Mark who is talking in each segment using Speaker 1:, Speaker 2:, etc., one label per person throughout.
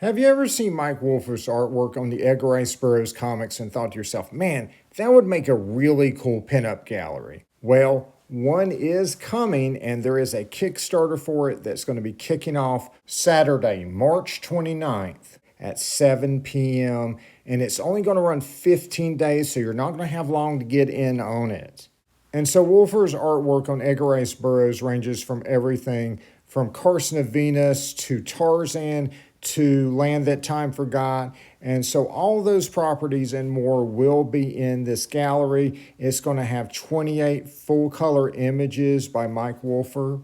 Speaker 1: Have you ever seen Mike Wolfer's artwork on the Edgar Rice Burroughs comics and thought to yourself, man, that would make a really cool pinup gallery? Well, one is coming and there is a Kickstarter for it that's going to be kicking off Saturday, March 29th at 7 p.m. And it's only going to run 15 days, so you're not going to have long to get in on it. And so Wolfer's artwork on Edgar Rice Burroughs ranges from everything from Carson of Venus to Tarzan to Land That Time Forgot. And so all those properties and more will be in this gallery. It's going to have 28 full color images by Mike Wolfer.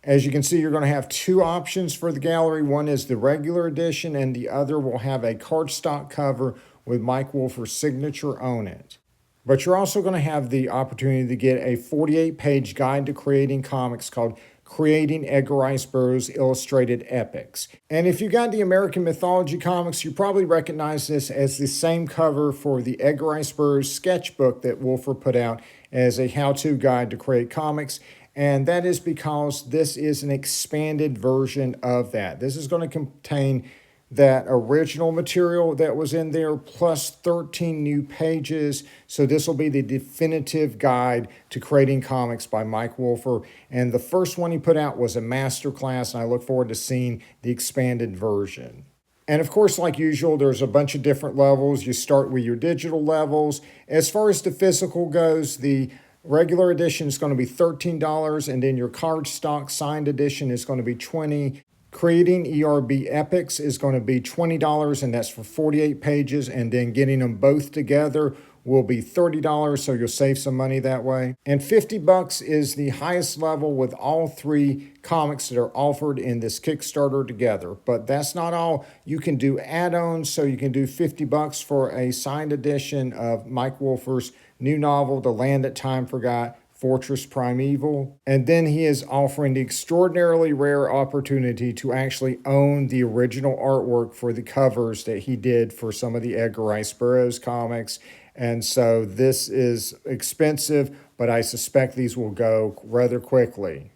Speaker 1: As you can see, you're going to have two options for the gallery. One is the regular edition and the other will have a cardstock cover with Mike Wolfer's signature on it. But you're also going to have the opportunity to get a 48-page guide to creating comics called Creating Edgar Rice Burroughs Illustrated Epics. And if you got the American Mythology comics, you probably recognize this as the same cover for the Edgar Rice Burroughs sketchbook that Wolfer put out as a how-to guide to create comics. And that is because this is an expanded version of that. This is going to contain that original material that was in there plus 13 new pages. So this will be the definitive guide to creating comics by Mike Wolfer. And the first one he put out was a masterclass, and I look forward to seeing the expanded version. And of course, like usual, there's a bunch of different levels. You start with your digital levels. As far as the physical goes, the regular edition is going to be $13, and then your cardstock signed edition is going to be $20. Creating ERB Epics is going to be $20, and that's for 48 pages, and then getting them both together will be $30, so you'll save some money that way. And $50 is the highest level with all three comics that are offered in this Kickstarter together. But that's not all. You can do add-ons, so you can do $50 for a signed edition of Mike Wolfer's new novel, The Land That Time Forgot, Fortress Primeval. And then he is offering the extraordinarily rare opportunity to actually own the original artwork for the covers that he did for some of the Edgar Rice Burroughs comics. And so this is expensive, but I suspect these will go rather quickly.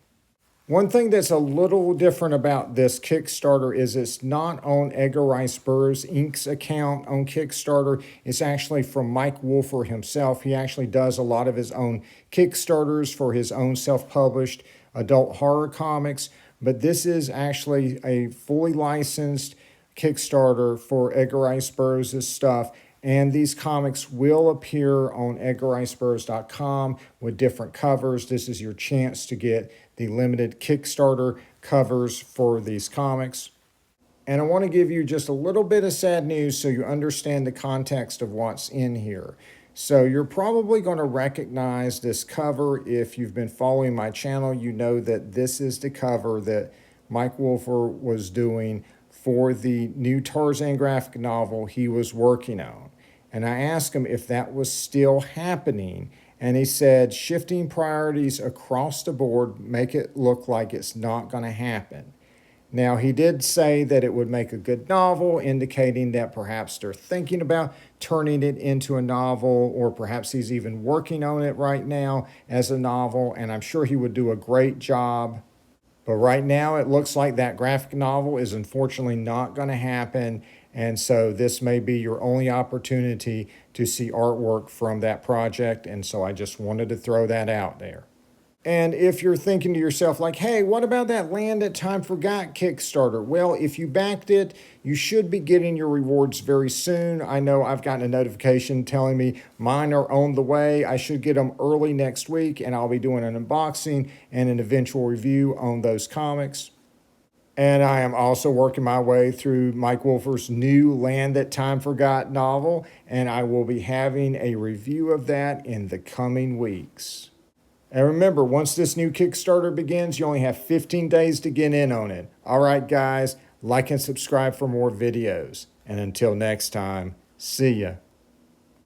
Speaker 1: One thing that's a little different about this Kickstarter is it's not on Edgar Rice Burroughs Inc.'s account on Kickstarter. It's actually from Mike Wolfer himself. He actually does a lot of his own Kickstarters for his own self-published adult horror comics. But this is actually a fully licensed Kickstarter for Edgar Rice Burroughs' stuff. And these comics will appear on EdgarRiceBurroughs.com with different covers. This is your chance to get the limited Kickstarter covers for these comics. And I want to give you just a little bit of sad news so you understand the context of what's in here. So you're probably going to recognize this cover. If you've been following my channel, you know that this is the cover that Mike Wolfer was doing for the new Tarzan graphic novel he was working on. And I asked him if that was still happening. And he said, shifting priorities across the board make it look like it's not going to happen. Now, he did say that it would make a good novel, indicating that perhaps they're thinking about turning it into a novel, or perhaps he's even working on it right now as a novel. And I'm sure he would do a great job. But right now, it looks like that graphic novel is unfortunately not going to happen. And so this may be your only opportunity to see artwork from that project. And so I just wanted to throw that out there. And if you're thinking to yourself like, hey, what about that Land That Time Forgot Kickstarter? Well, if you backed it, you should be getting your rewards very soon. I know I've gotten a notification telling me mine are on the way. I should get them early next week, and I'll be doing an unboxing and an eventual review on those comics. And I am also working my way through Mike Wolfer's new Land That Time Forgot novel, and I will be having a review of that in the coming weeks. And remember, once this new Kickstarter begins, you only have 15 days to get in on it. All right, guys, like and subscribe for more videos. And until next time, see ya.